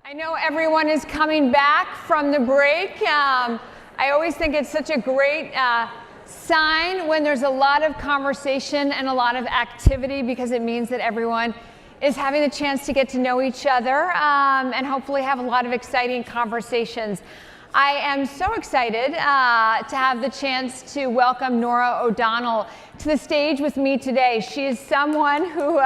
I know everyone is coming back from the break. I always think it's such a great sign when there's a lot of conversation and a lot of activity, because it means that everyone is having the chance to get to know each other and hopefully have a lot of exciting conversations. I am so excited to have the chance to welcome Norah O'Donnell to the stage with me today. She is someone who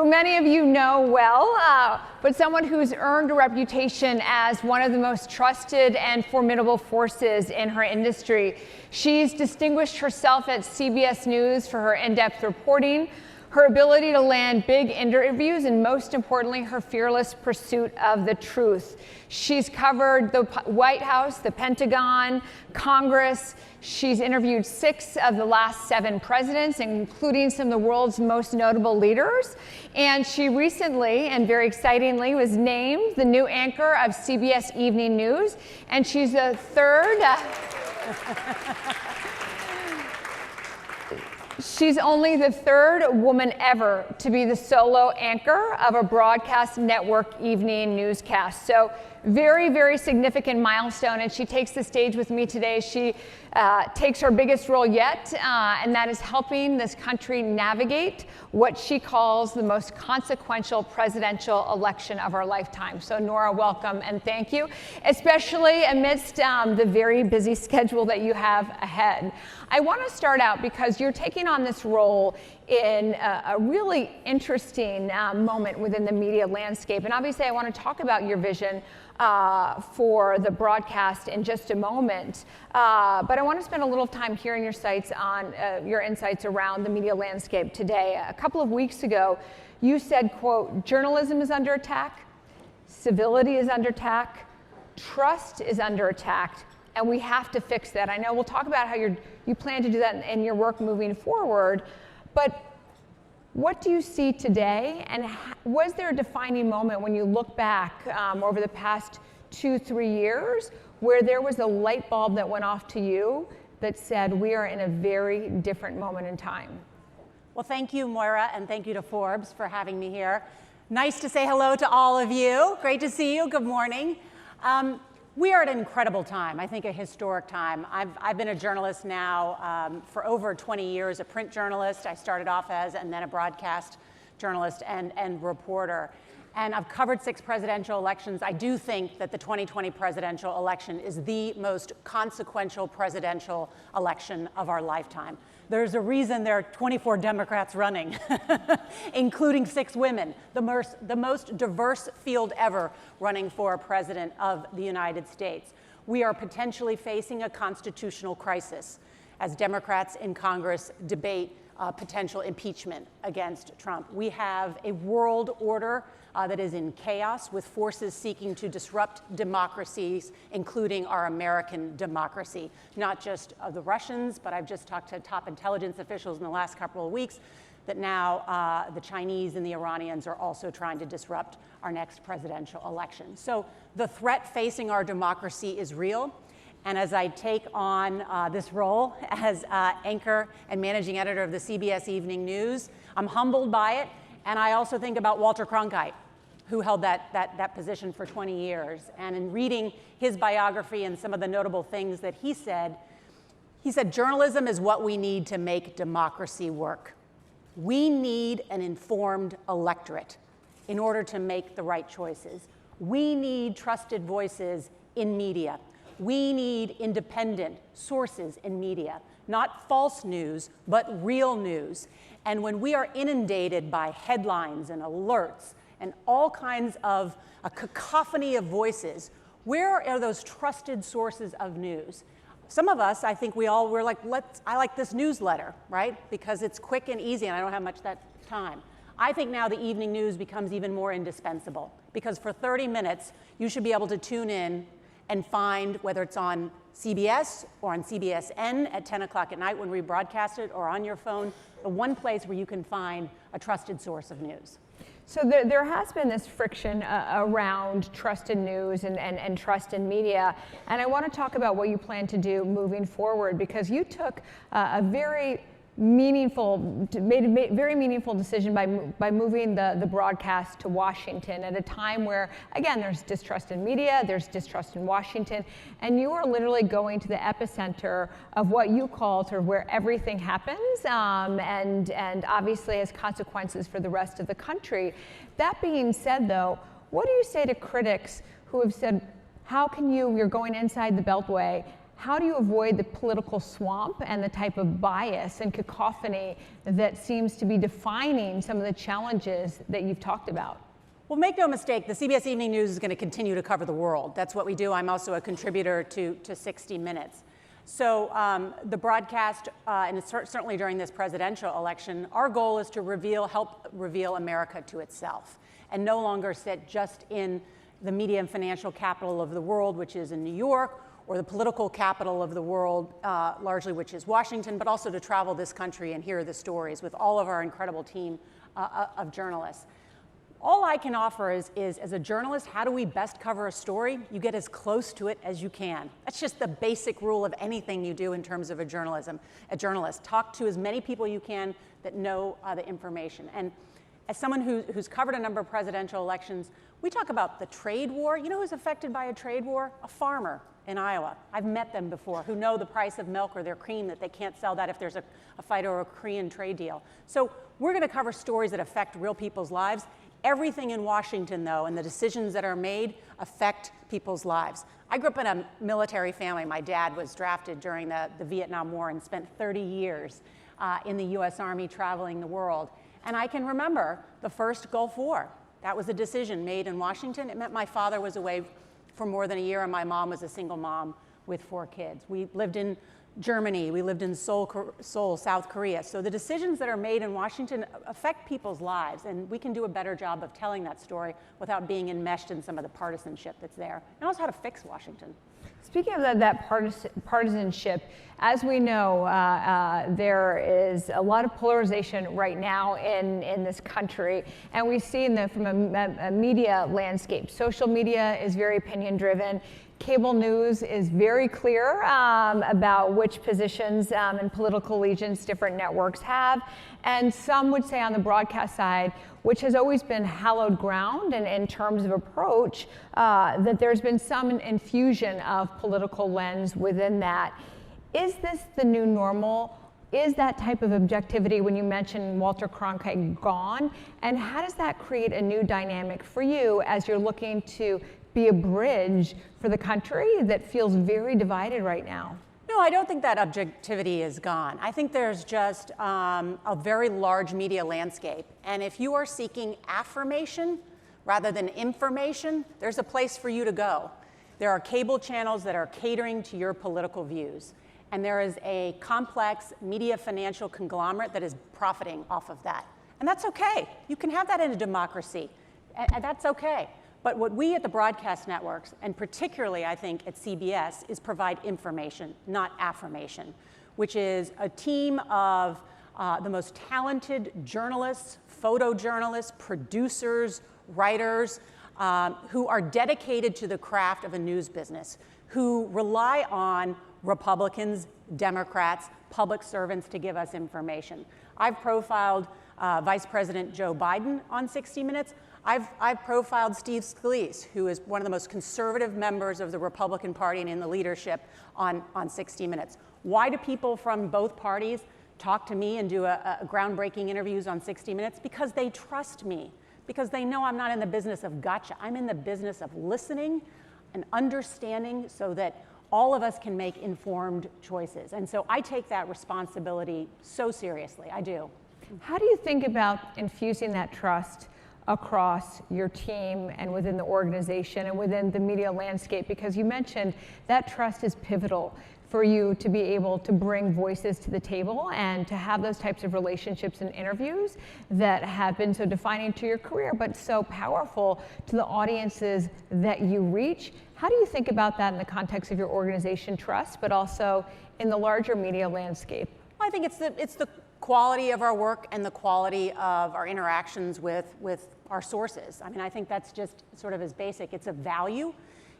many of you know well, but someone who's earned a reputation as one of the most trusted and formidable forces in her industry. She's distinguished herself at CBS News for her in-depth reporting, her ability to land big interviews, and most importantly, her fearless pursuit of the truth. She's covered the White House, the Pentagon, Congress. She's interviewed 6 of the last 7 presidents, including some of the world's most notable leaders. And she recently, and very excitingly, was named the new anchor of CBS Evening News. And she's the third... She's only the 3rd woman ever to be the solo anchor of a broadcast network evening newscast. So very, very significant milestone, and she takes the stage with me today. She takes her biggest role yet, and that is helping this country navigate what she calls the most consequential presidential election of our lifetime. So Norah, welcome and thank you, especially amidst the very busy schedule that you have ahead. I want to start out because you're taking on this role in a really interesting moment within the media landscape. And obviously I want to talk about your vision for the broadcast in just a moment. But I want to spend a little time hearing your insights around the media landscape today. A couple of weeks ago, you said, quote, "Journalism is under attack, civility is under attack, trust is under attack, and we have to fix that." I know we'll talk about how you plan to do that in your work moving forward, but what do you see today, and was there a defining moment when you look back over the past 2-3 years where there was a light bulb that went off to you that said we are in a very different moment in time? Well, thank you, Moira, and thank you to Forbes for having me here. Nice to say hello to all of you. Great to see you. Good morning. We are at an incredible time, I think a historic time. I've been a journalist now for over 20 years, a print journalist. I started off as, and then a broadcast journalist and reporter. And I've covered 6 presidential elections. I do think that the 2020 presidential election is the most consequential presidential election of our lifetime. There's a reason there are 24 Democrats running, including 6 women, the most diverse field ever running for president of the United States. We are potentially facing a constitutional crisis as Democrats in Congress debate potential impeachment against Trump. We have a world order that is in chaos, with forces seeking to disrupt democracies, including our American democracy. Not just the Russians, but I've just talked to top intelligence officials in the last couple of weeks that now the Chinese and the Iranians are also trying to disrupt our next presidential election. So the threat facing our democracy is real. And as I take on this role as anchor and managing editor of the CBS Evening News, I'm humbled by it. And I also think about Walter Cronkite, who held that position for 20 years. And in reading his biography and some of the notable things that he said, journalism is what we need to make democracy work. We need an informed electorate in order to make the right choices. We need trusted voices in media. We need independent sources in media, not false news, but real news. And when we are inundated by headlines and alerts and all kinds of a cacophony of voices, where are those trusted sources of news? Some of us, I think we're like, I like this newsletter, right? Because it's quick and easy and I don't have much that time. I think now the evening news becomes even more indispensable, because for 30 minutes, you should be able to tune in and find, whether it's on CBS or on CBSN at 10 o'clock at night when we broadcast it, or on your phone, the one place where you can find a trusted source of news. So there has been this friction around trusted news and trust in media. And I want to talk about what you plan to do moving forward, because you took a very made a very meaningful decision by moving the broadcast to Washington at a time where, again, there's distrust in media, there's distrust in Washington, and you are literally going to the epicenter of what you call sort of where everything happens, and obviously has consequences for the rest of the country. That being said, though, what do you say to critics who have said, you're going inside the Beltway, how do you avoid the political swamp and the type of bias and cacophony that seems to be defining some of the challenges that you've talked about? Well, make no mistake, the CBS Evening News is going to continue to cover the world. That's what we do. I'm also a contributor to 60 Minutes. So the broadcast, and certainly during this presidential election, our goal is to help reveal America to itself and no longer sit just in the media and financial capital of the world, which is in New York, or the political capital of the world, largely, which is Washington, but also to travel this country and hear the stories with all of our incredible team of journalists. All I can offer is, as a journalist, how do we best cover a story? You get as close to it as you can. That's just the basic rule of anything you do in terms of a journalist. Talk to as many people you can that know the information. And as someone who's covered a number of presidential elections, we talk about the trade war. You know who's affected by a trade war? A farmer in Iowa. I've met them before, who know the price of milk or their cream, that they can't sell that if there's a fight or a Korean trade deal. So we're going to cover stories that affect real people's lives. Everything in Washington, though, and the decisions that are made affect people's lives. I grew up in a military family. My dad was drafted during the Vietnam War and spent 30 years in the US Army traveling the world. And I can remember the first Gulf War. That was a decision made in Washington. It meant my father was away for more than a year, and my mom was a single mom with 4 kids. We lived in Germany. We lived in Seoul, South Korea. So the decisions that are made in Washington affect people's lives, and we can do a better job of telling that story without being enmeshed in some of the partisanship that's there. And also how to fix Washington. Speaking of that partisanship, as we know, there is a lot of polarization right now in this country, and we've seen that from a media landscape. Social media is very opinion-driven. Cable news is very clear about which positions and political allegiance different networks have. And some would say on the broadcast side, which has always been hallowed ground and in terms of approach, that there's been some infusion of political lens within that. Is this the new normal? Is that type of objectivity, when you mentioned Walter Cronkite, gone? And how does that create a new dynamic for you as you're looking to be a bridge for the country that feels very divided right now? No, I don't think that objectivity is gone. I think there's just a very large media landscape. And if you are seeking affirmation rather than information, there's a place for you to go. There are cable channels that are catering to your political views. And there is a complex media financial conglomerate that is profiting off of that. And that's okay. You can have that in a democracy. And that's okay. But what we at the broadcast networks, and particularly I think at CBS, is provide information, not affirmation, which is a team of the most talented journalists, photojournalists, producers, writers, who are dedicated to the craft of a news business, who rely on Republicans, Democrats, public servants to give us information. I've profiled Vice President Joe Biden on 60 Minutes. I've profiled Steve Scalise, who is one of the most conservative members of the Republican Party and in the leadership on 60 Minutes. Why do people from both parties talk to me and do a groundbreaking interviews on 60 Minutes? Because they trust me, because they know I'm not in the business of gotcha. I'm in the business of listening and understanding so that all of us can make informed choices. And so I take that responsibility so seriously, I do. How do you think about infusing that trust across your team and within the organization and within the media landscape? Because you mentioned that trust is pivotal for you to be able to bring voices to the table and to have those types of relationships and interviews that have been so defining to your career, but so powerful to the audiences that you reach. How do you think about that in the context of your organization trust, but also in the larger media landscape? I think it's the quality of our work and the quality of our interactions with our sources. I mean, I think that's just sort of as basic. It's a value.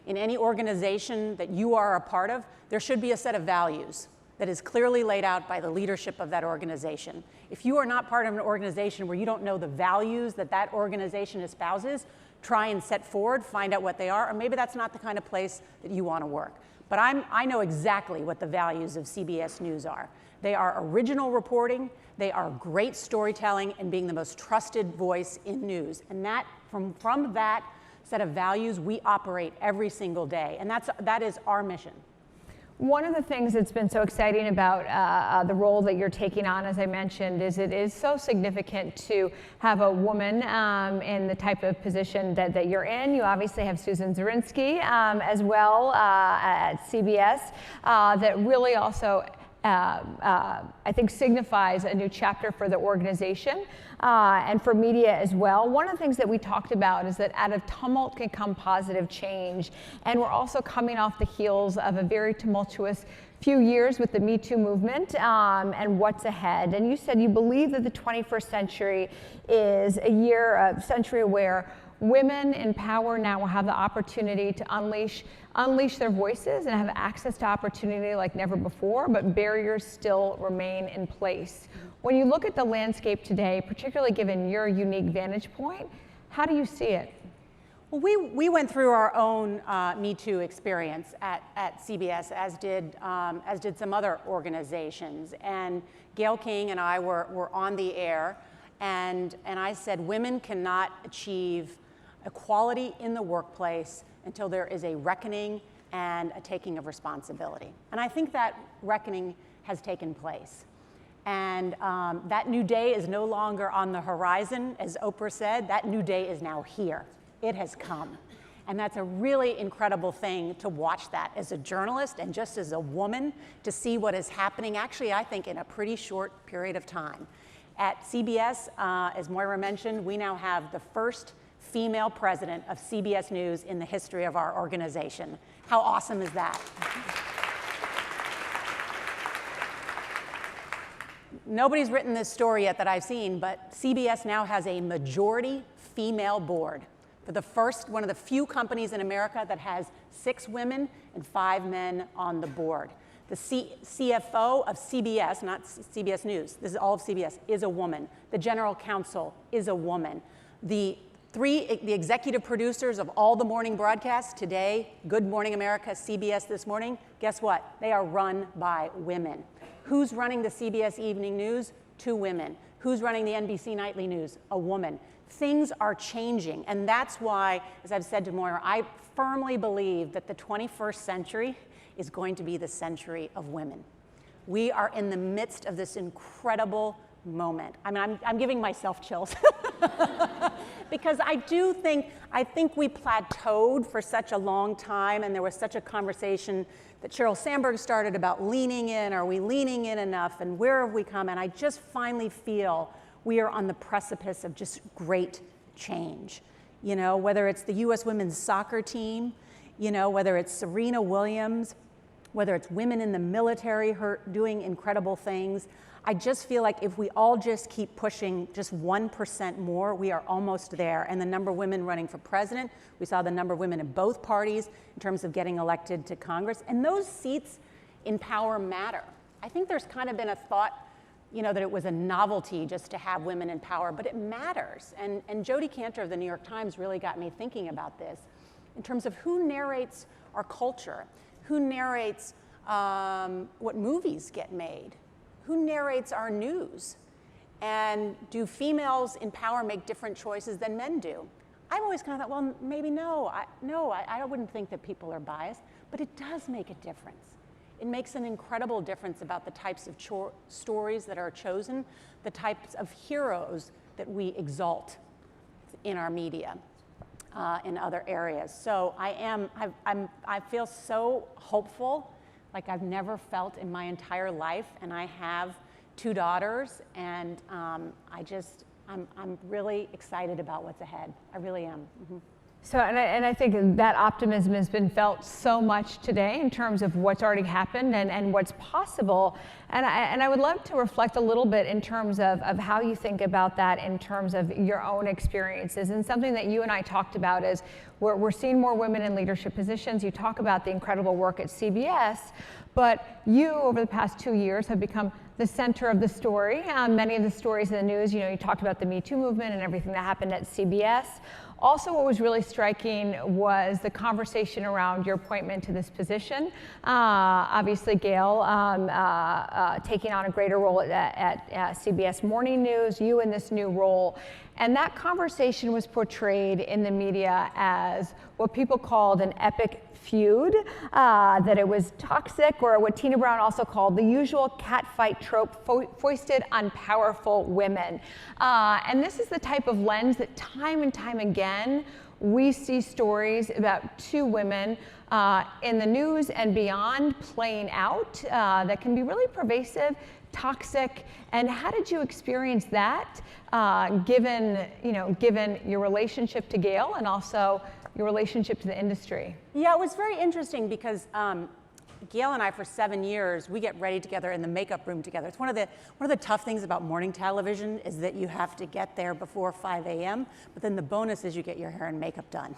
In any organization that you are a part of, there should be a set of values. that is clearly laid out by the leadership of that organization. If you are not part of an organization where you don't know the values that that organization espouses, try and set forward, find out what they are, or maybe that's not the kind of place that you want to work. But I know exactly what the values of CBS News are. They are original reporting, they are great storytelling, and being the most trusted voice in news. And that, from that set of values, we operate every single day. And that is our mission. One of the things that's been so exciting about the role that you're taking on, as I mentioned, is it is so significant to have a woman in the type of position that you're in. You obviously have Susan Zirinsky as well at CBS that really also I think signifies a new chapter for the organization and for media as well. One of the things that we talked about is that out of tumult can come positive change, and we're also coming off the heels of a very tumultuous few years with the Me Too movement and what's ahead. And you said you believe that the 21st century is a century where women in power now will have the opportunity to unleash their voices and have access to opportunity like never before, but barriers still remain in place. When you look at the landscape today, particularly given your unique vantage point, how do you see it? Well, we went through our own Me Too experience at CBS, as did some other organizations. And Gayle King and I were on the air, and I said women cannot achieve equality in the workplace until there is a reckoning and a taking of responsibility. And I think that reckoning has taken place. And that new day is no longer on the horizon, as Oprah said. That new day is now here. It has come. And that's a really incredible thing to watch that as a journalist and just as a woman, to see what is happening, actually, I think, in a pretty short period of time. At CBS, as Moira mentioned, we now have the first female president of CBS News in the history of our organization. How awesome is that? Nobody's written this story yet that I've seen, but CBS now has a majority female board. For the first, one of the few companies in America that has 6 women and 5 men on the board. The CFO of CBS, not CBS News, this is all of CBS, is a woman. The general counsel is a woman. The executive producers of all the morning broadcasts today, Good Morning America, CBS This Morning, guess what? They are run by women. Who's running the CBS Evening News? 2 women. Who's running the NBC Nightly News? A woman. Things are changing, and that's why, as I've said to Moira, I firmly believe that the 21st century is going to be the century of women. We are in the midst of this incredible moment. I mean, I'm giving myself chills because I think we plateaued for such a long time, and there was such a conversation that Sheryl Sandberg started about leaning in. Are we leaning in enough, and where have we come? And I just finally feel we are on the precipice of just great change. You know, whether it's the U.S. women's soccer team, you know, whether it's Serena Williams, whether it's women in the military doing incredible things. I just feel like if we all just keep pushing just 1% more, we are almost there. And the number of women running for president, we saw the number of women in both parties in terms of getting elected to Congress. And those seats in power matter. I think there's kind of been a thought, you know, that it was a novelty just to have women in power, but it matters. And Jodi Kantor of the New York Times really got me thinking about this in terms of who narrates our culture, who narrates what movies get made, who narrates our news, and do females in power make different choices than men do? I've always kind of thought, well, maybe no. I wouldn't think that people are biased, but it does make a difference. It makes an incredible difference about the types of stories that are chosen, the types of heroes that we exalt in our media, in other areas. So I feel so hopeful, like I've never felt in my entire life, and I have 2 daughters, and I'm really excited about what's ahead. I really am. Mm-hmm. So, and I think that optimism has been felt so much today in terms of what's already happened and what's possible. And I would love to reflect a little bit in terms of how you think about that in terms of your own experiences. And something that you and I talked about is we're seeing more women in leadership positions. You talk about the incredible work at CBS, but you, over the past 2 years, have become the center of the story. Many of the stories in the news, you know, you talked about the Me Too movement and everything that happened at CBS. Also, what was really striking was the conversation around your appointment to this position. Obviously, Gail taking on a greater role at CBS Morning News, you in this new role. And that conversation was portrayed in the media as what people called an epic feud, that it was toxic, or what Tina Brown also called the usual catfight trope foisted on powerful women. And this is the type of lens that time and time again we see stories about two women in the news and beyond playing out that can be really pervasive, toxic. And how did you experience that, given your relationship to Gail and also your relationship to the industry? Yeah, it was very interesting because Gail and I, for 7 years, we get ready together in the makeup room together. It's one of the tough things about morning television is that you have to get there before 5 a.m., but then the bonus is you get your hair and makeup done.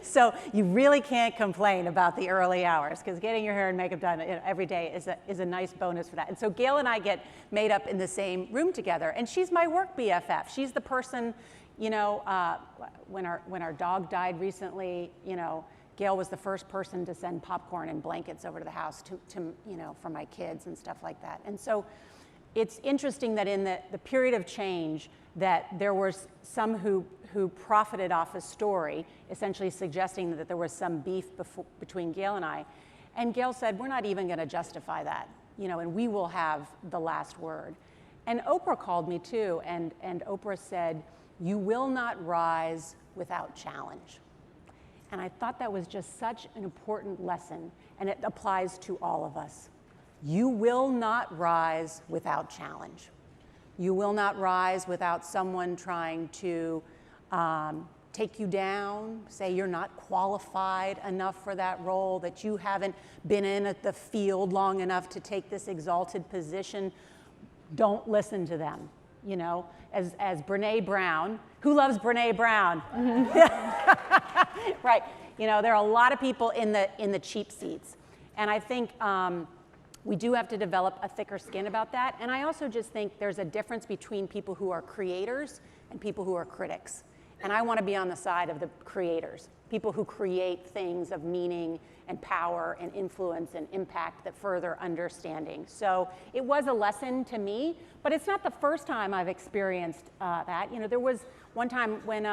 So you really can't complain about the early hours, because getting your hair and makeup done every day is a nice bonus for that. And so Gail and I get made up in the same room together, and she's my work BFF. She's the person, when our dog died recently, Gail was the first person to send popcorn and blankets over to the house for my kids and stuff like that. And so it's interesting that in the period of change that there was some who profited off a story, essentially suggesting that there was some beef between Gail and I. And Gail said, we're not even going to justify that, and we will have the last word. And Oprah called me too, and Oprah said, you will not rise without challenge. And I thought that was just such an important lesson, and it applies to all of us. You will not rise without challenge. You will not rise without someone trying to take you down, say you're not qualified enough for that role, that you haven't been in at the field long enough to take this exalted position. Don't listen to them. As Brene Brown, who loves Brene Brown? Right. There are a lot of people in the cheap seats. And I think we do have to develop a thicker skin about that. And I also just think there's a difference between people who are creators and people who are critics. And I want to be on the side of the creators, people who create things of meaning and power and influence and impact that further understanding. So it was a lesson to me, but it's not the first time I've experienced that. There was one time when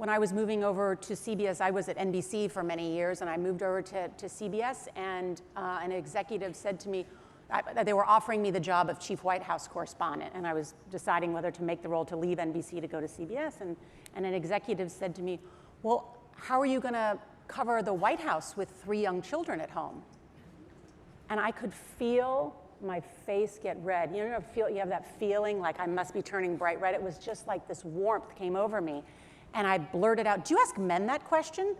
I was moving over to CBS, I was at NBC for many years, and I moved over to CBS, and an executive said to me, they were offering me the job of chief White House correspondent, and I was deciding whether to make the role to leave NBC to go to CBS, and an executive said to me, well, how are you going to cover the White House with 3 young children at home? And I could feel my face get red. You have that feeling like I must be turning bright red. It was just like this warmth came over me. And I blurted out, do you ask men that question?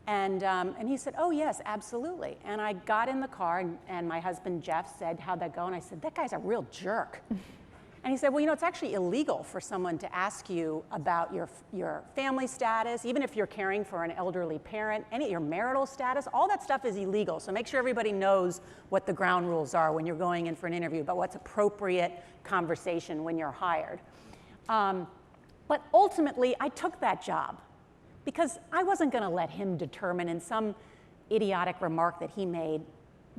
And he said, oh, yes, absolutely. And I got in the car, and my husband, Jeff, said, how'd that go? And I said, that guy's a real jerk. And he said, well, it's actually illegal for someone to ask you about your family status, even if you're caring for an elderly parent, your marital status, all that stuff is illegal. So make sure everybody knows what the ground rules are when you're going in for an interview, about what's appropriate conversation when you're hired. But ultimately, I took that job because I wasn't going to let him determine, in some idiotic remark that he made,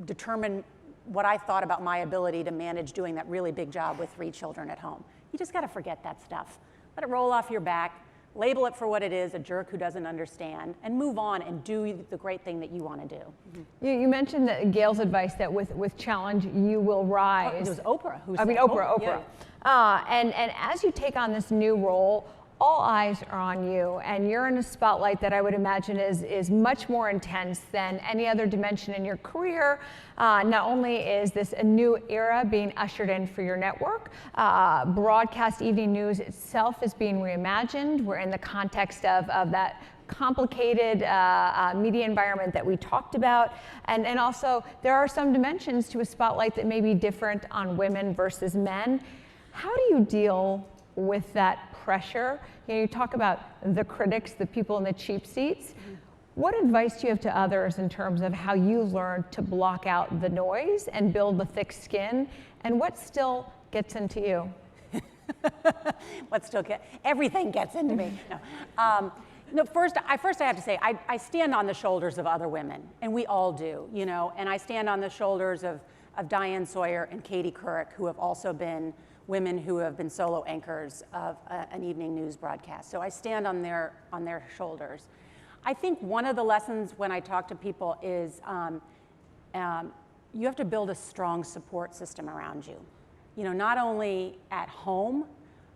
determine what I thought about my ability to manage doing that really big job with 3 children at home. You just got to forget that stuff. Let it roll off your back, label it for what it is, a jerk who doesn't understand, and move on and do the great thing that you want to do. Mm-hmm. You mentioned that Gail's advice that with challenge, you will rise. Oh, it was Oprah who said Oprah. Yeah. And as you take on this new role, all eyes are on you, and you're in a spotlight that I would imagine is much more intense than any other dimension in your career. Not only is this a new era being ushered in for your network, broadcast evening news itself is being reimagined. We're in the context of that complicated media environment that we talked about. And also, there are some dimensions to a spotlight that may be different on women versus men. How do you deal with that pressure? You talk about the critics, the people in the cheap seats. What advice do you have to others in terms of how you learn to block out the noise and build the thick skin? And what still gets into you? Everything gets into me. No. First I have to say, I stand on the shoulders of other women, and we all do, and I stand on the shoulders of Diane Sawyer and Katie Couric, who have also been women who have been solo anchors of an evening news broadcast. So I stand on their shoulders. I think one of the lessons when I talk to people is you have to build a strong support system around you. Not only at home,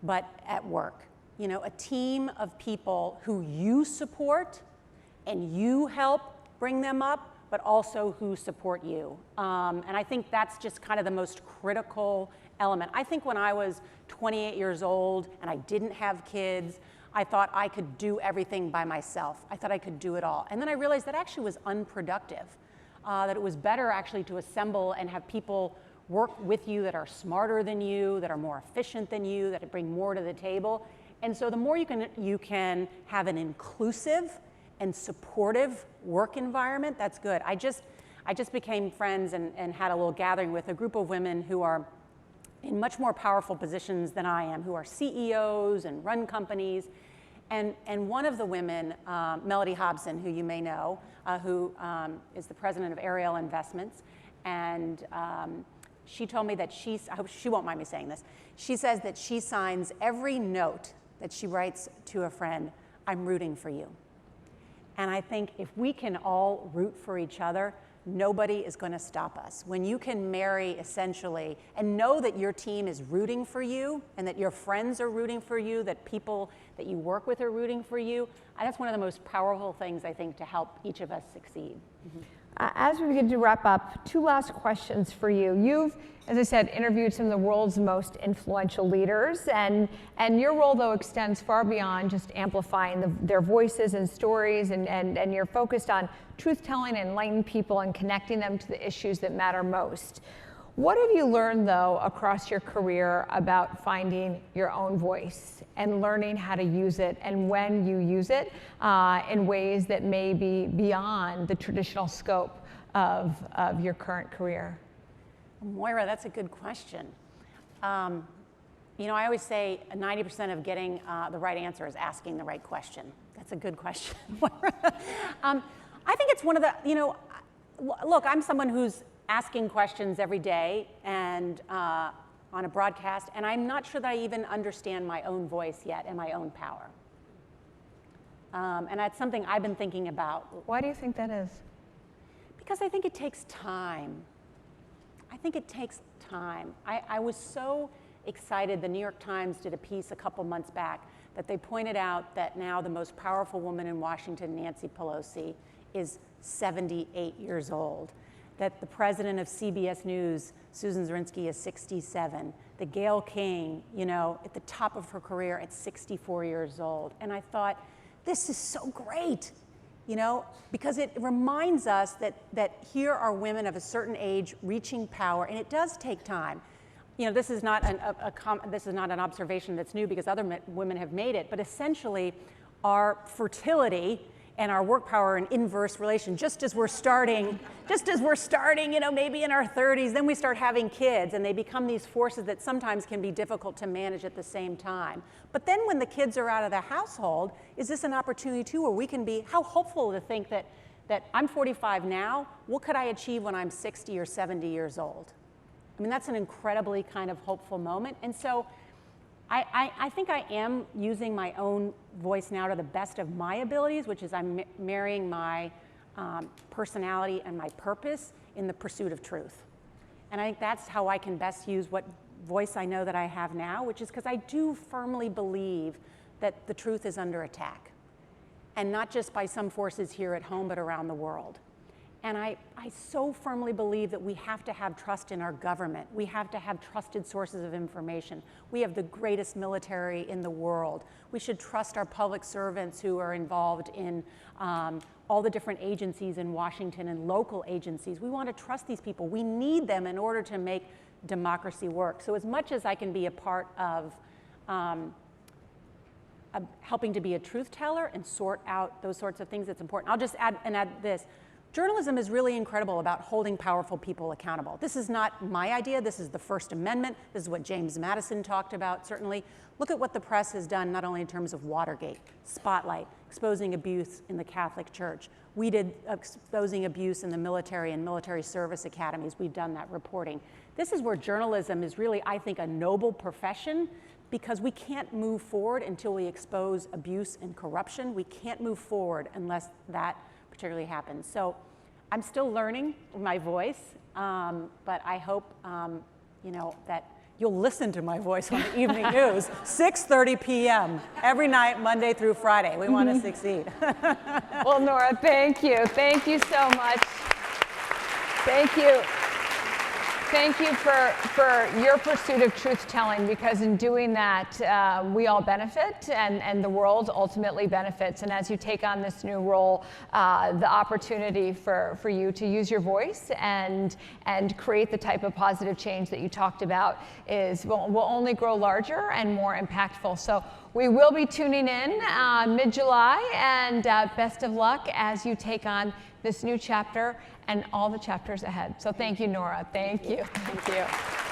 but at work. A team of people who you support and you help bring them up, but also who support you. And I think that's just kind of the most critical element. I think when I was 28 years old and I didn't have kids, I thought I could do everything by myself. I thought I could do it all. And then I realized that actually was unproductive, that it was better actually to assemble and have people work with you that are smarter than you, that are more efficient than you, that bring more to the table. And so the more you can have an inclusive and supportive work environment, that's good. I just became friends and had a little gathering with a group of women who are in much more powerful positions than I am, who are CEOs and run companies. And one of the women, Melody Hobson, who you may know, who is the president of Ariel Investments, and she told me that I hope she won't mind me saying this, she says that she signs every note that she writes to a friend, "I'm rooting for you." And I think if we can all root for each other, nobody is going to stop us. When you can marry essentially and know that your team is rooting for you and that your friends are rooting for you, that people that you work with are rooting for you, that's one of the most powerful things I think to help each of us succeed. Mm-hmm. As we begin to wrap up, two last questions for you. You've, as I said, interviewed some of the world's most influential leaders, and your role, though, extends far beyond just amplifying their voices and stories, and you're focused on truth-telling and enlightening people and connecting them to the issues that matter most. What have you learned, though, across your career about finding your own voice and learning how to use it and when you use it in ways that may be beyond the traditional scope of your current career? Moira, that's a good question. I always say 90% of getting the right answer is asking the right question. That's a good question, Moira. I think it's one of the, look, I'm someone who's asking questions every day and on a broadcast, and I'm not sure that I even understand my own voice yet and my own power. And that's something I've been thinking about. Why do you think that is? Because I think it takes time. I think it takes time. I was so excited. The New York Times did a piece a couple months back that they pointed out that now the most powerful woman in Washington, Nancy Pelosi, is 78 years old. That the president of CBS News, Susan Zirinsky, is 67. That Gayle King, at the top of her career at 64 years old. And I thought, this is so great, because it reminds us that here are women of a certain age reaching power, and it does take time. This is not an observation that's new because other women have made it, but essentially our fertility and our work power are in inverse relation. Just as we're starting, maybe in our 30s, then we start having kids, and they become these forces that sometimes can be difficult to manage at the same time. But then when the kids are out of the household, is this an opportunity too, where we can be, how hopeful to think that I'm 45 now, what could I achieve when I'm 60 or 70 years old? I mean, that's an incredibly kind of hopeful moment. And so I think I am using my own voice now to the best of my abilities, which is I'm marrying my personality and my purpose in the pursuit of truth. And I think that's how I can best use what voice I know that I have now, which is because I do firmly believe that the truth is under attack. And not just by some forces here at home, but around the world. And I so firmly believe that we have to have trust in our government. We have to have trusted sources of information. We have the greatest military in the world. We should trust our public servants who are involved in all the different agencies in Washington and local agencies. We want to trust these people. We need them in order to make democracy work. So as much as I can be a part of helping to be a truth teller and sort out those sorts of things, it's important. I'll just add this. Journalism is really incredible about holding powerful people accountable. This is not my idea. This is the First Amendment. This is what James Madison talked about, certainly. Look at what the press has done, not only in terms of Watergate, Spotlight, exposing abuse in the Catholic Church. We did exposing abuse in the military and military service academies. We've done that reporting. This is where journalism is really, I think, a noble profession, because we can't move forward until we expose abuse and corruption. We can't move forward unless that particularly happens. So I'm still learning my voice, but I hope that you'll listen to my voice on the evening news, 6:30 p.m. every night, Monday through Friday. We want to succeed. Well, Norah, thank you. Thank you so much. Thank you. Thank you for your pursuit of truth-telling, because in doing that, we all benefit, and the world ultimately benefits. And as you take on this new role, the opportunity for you to use your voice and create the type of positive change that you talked about will only grow larger and more impactful. So we will be tuning in mid-July, and best of luck as you take on this new chapter and all the chapters ahead. So thank you, Norah. Thank you. Thank you.